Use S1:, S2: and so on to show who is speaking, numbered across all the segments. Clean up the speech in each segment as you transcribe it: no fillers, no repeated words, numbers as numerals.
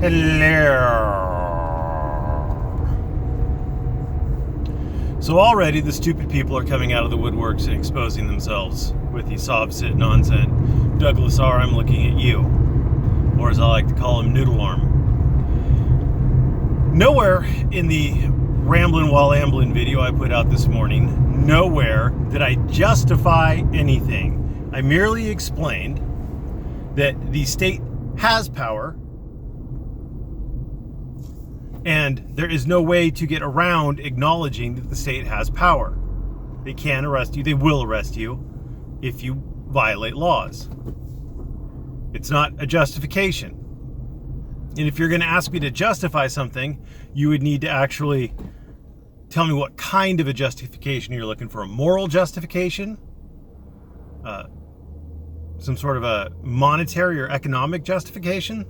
S1: Hello. So already the stupid people are coming out of the woodworks and exposing themselves with the sob-sit nonsense. Douglas R., I'm looking at you. Or as I like to call him, Noodle Arm. Nowhere in the Ramblin' While Amblin' video I put out this morning, nowhere did I justify anything. I merely explained that the state has power and there is no way to get around acknowledging that the state has power. They can arrest you, they will arrest you if you violate laws. It's not a justification. And if you're going to ask me to justify something, you would need to actually tell me what kind of a justification you're looking for. A moral justification? Some sort of a monetary or economic justification?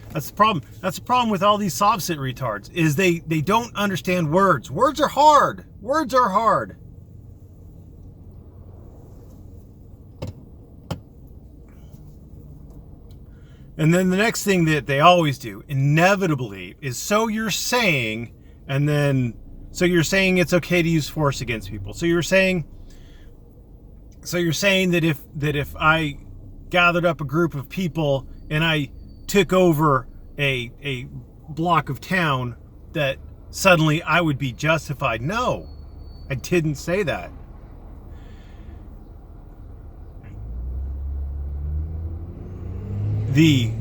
S1: That's the problem. That's the problem with all these sob-sit retards, is they don't understand words. Words are hard. Words are hard. And then the next thing that they always do, inevitably, is so you're saying, and then, so you're saying it's okay to use force against people. So you're saying that if I gathered up a group of people and I took over a block of town, that suddenly I would be justified. No, I didn't say that. The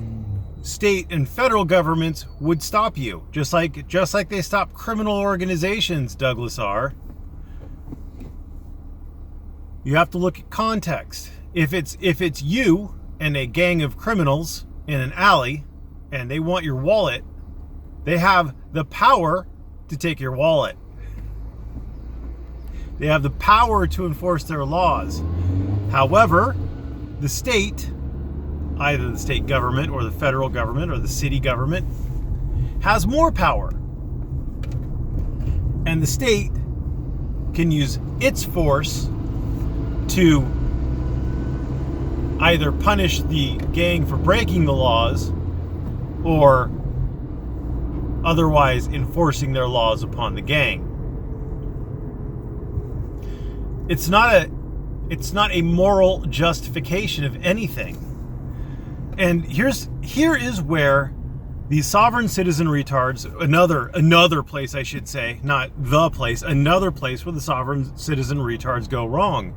S1: state and federal governments would stop you, just like they stop criminal organizations, Douglas R. You have to look at context. If it's you and a gang of criminals in an alley and they want your wallet, they have the power to take your wallet. They have the power to enforce their laws. However, the state, either the state government or the federal government or the city government, has more power. And the state can use its force to either punish the gang for breaking the laws or otherwise enforcing their laws upon the gang. It's not a moral justification of anything. And here is where the sovereign citizen retards, another place I should say, not the place, another place where the sovereign citizen retards go wrong.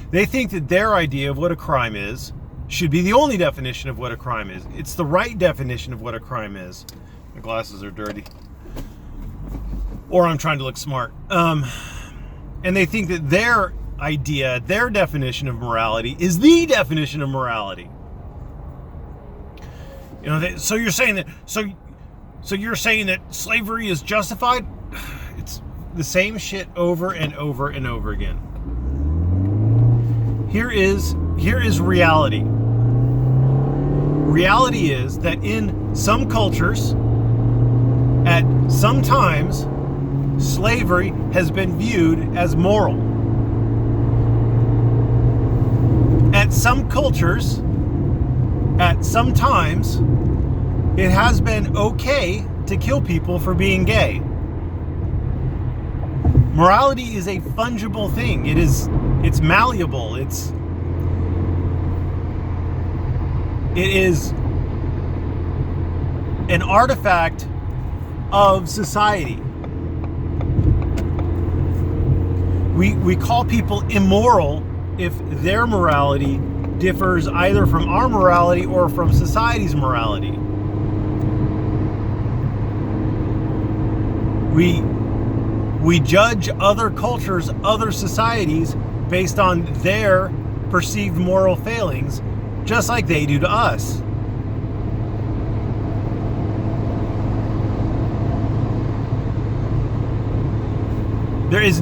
S1: They think that their idea of what a crime is should be the only definition of what a crime is. It's the right definition of what a crime is. My glasses are dirty. Or I'm trying to look smart. And they think that their idea, their definition of morality is the definition of morality. You know, so you're saying that you're saying that slavery is justified? It's the same shit over and over and over again. Here is reality. Reality is that in some cultures, at some times, slavery has been viewed as moral. At some cultures, at some times, it has been okay to kill people for being gay. Morality is a fungible thing. It's malleable. It is an artifact of society. We call people immoral if their morality differs either from our morality or from society's morality. We judge other cultures, other societies based on their perceived moral failings, just like they do to us. There is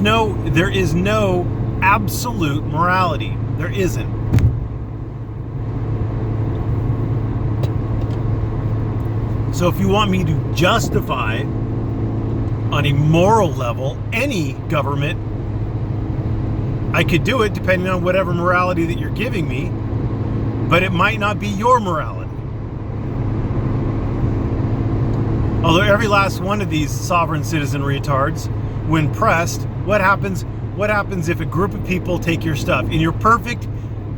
S1: no absolute morality. There isn't. So if you want me to justify on a moral level any government, I could do it depending on whatever morality that you're giving me, but it might not be your morality. Although every last one of these sovereign citizen retards, when pressed, what happens if a group of people take your stuff? In your perfect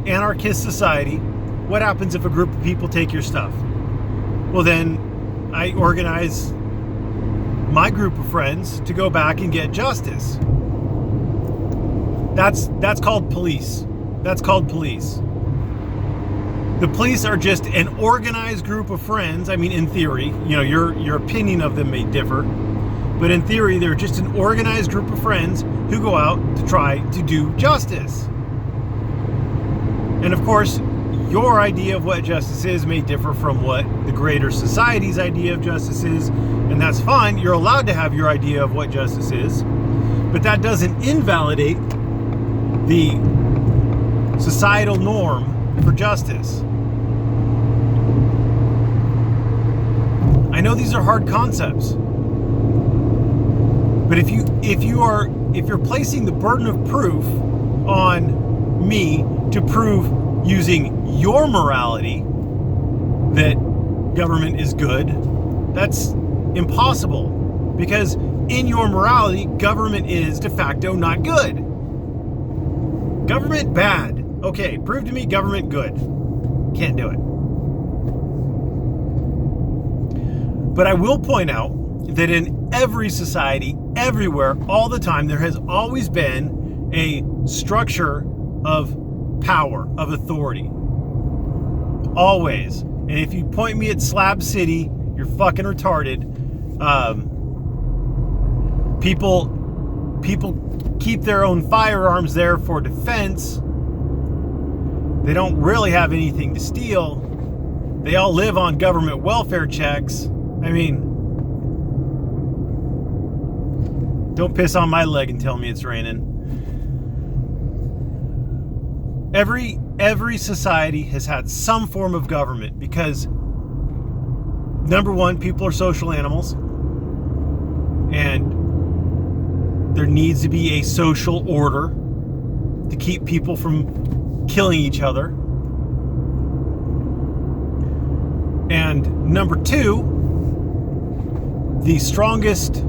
S1: anarchist society, what happens if a group of people take your stuff? Well, then I organize my group of friends to go back and get justice. That's called police. That's called police. The police are just an organized group of friends. I mean, in theory, your opinion of them may differ, but in theory, they're just an organized group of friends who go out to try to do justice. And of course, your idea of what justice is may differ from what the greater society's idea of justice is, and that's fine. You're allowed to have your idea of what justice is, but that doesn't invalidate the societal norm for justice. I know these are hard concepts, but if you're placing the burden of proof on me to prove using your morality that government is good, that's impossible, because in your morality, government is de facto not good. Government bad. Okay, prove to me government good. Can't do it. But I will point out that in every society, everywhere, all the time, there has always been a structure of power, of authority. Always. And if you point me at Slab City, you're fucking retarded. People keep their own firearms there for defense. They don't really have anything to steal. They all live on government welfare checks. I mean, don't piss on my leg and tell me it's raining. Every society has had some form of government because, number one, people are social animals, and there needs to be a social order to keep people from killing each other. And number two, the strongest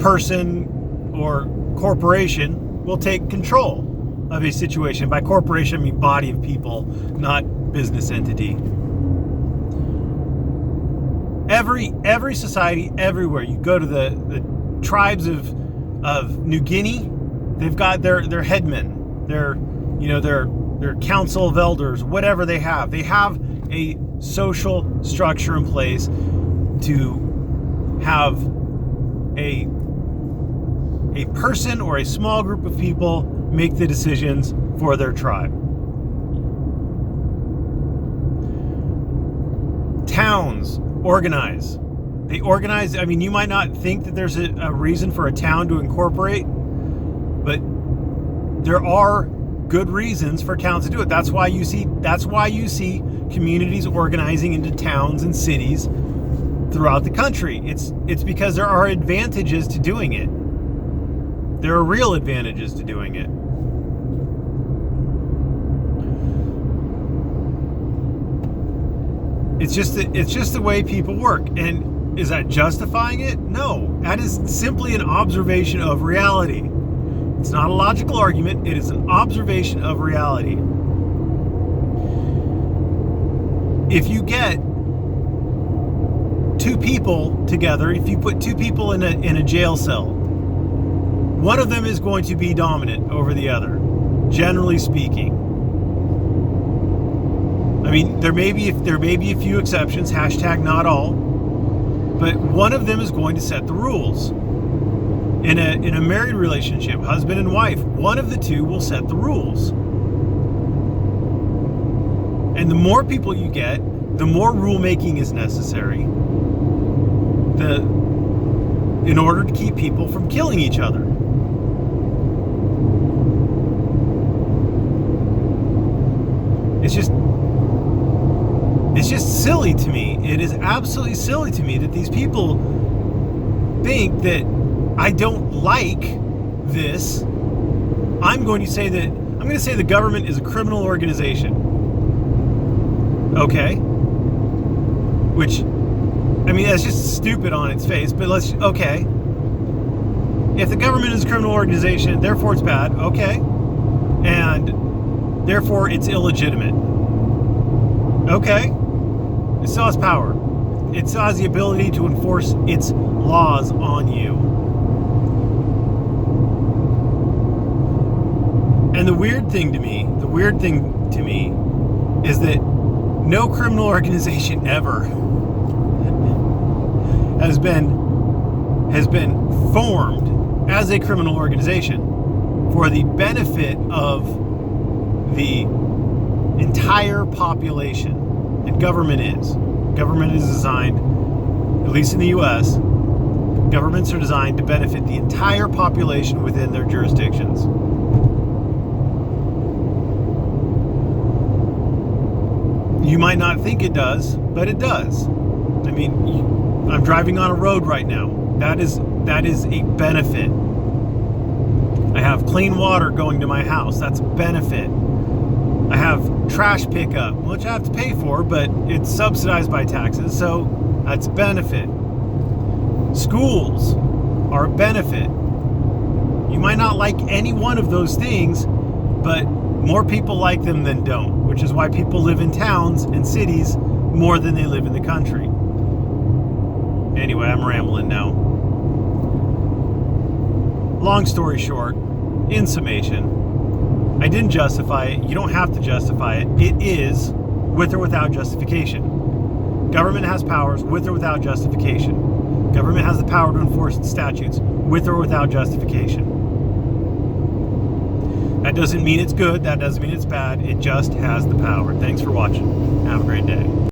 S1: person or corporation will take control of a situation. By corporation, I mean body of people, not business entity. Every society, everywhere. You go to the tribes of New Guinea, they've got their headmen, their council of elders, whatever they have. They have a social structure in place to have a person or a small group of people make the decisions for their tribe. Towns organize. They organize. I mean, you might not think that there's a reason for a town to incorporate, but there are good reasons for towns to do it. That's why you see communities organizing into towns and cities throughout the country. It's because there are advantages to doing it. There are real advantages to doing it. It's just the way people work. And is that justifying it? No. That is simply an observation of reality. It's not a logical argument. It is an observation of reality. If you get two people together, if you put two people in a jail cell, one of them is going to be dominant over the other, generally speaking. I mean, there may be a few exceptions, hashtag not all, but one of them is going to set the rules. In a married relationship, husband and wife, one of the two will set the rules. And the more people you get, the more rulemaking is necessary in order to keep people from killing each other. It's just silly to me. It is absolutely silly to me that these people think that I don't like this. I'm going to say the government is a criminal organization. Okay? Which I mean, that's just stupid on its face, but okay. If the government is a criminal organization, therefore it's bad, okay. And therefore it's illegitimate. Okay. It still has power. It still has the ability to enforce its laws on you. And the weird thing to me is that no criminal organization ever has been formed as a criminal organization for the benefit of the entire population. And government is. Government is designed, at least in the US, governments are designed to benefit the entire population within their jurisdictions. You might not think it does, but it does. I mean, I'm driving on a road right now. That is a benefit. I have clean water going to my house. That's a benefit. I have trash pickup, which I have to pay for, but it's subsidized by taxes, so that's a benefit. Schools are a benefit. You might not like any one of those things, but more people like them than don't, which is why people live in towns and cities more than they live in the country. Anyway, I'm rambling now. Long story short, in summation, I didn't justify it. You don't have to justify it. It is with or without justification. Government has powers with or without justification. Government has the power to enforce statutes with or without justification. That doesn't mean it's good. That doesn't mean it's bad. It just has the power. Thanks for watching. Have a great day.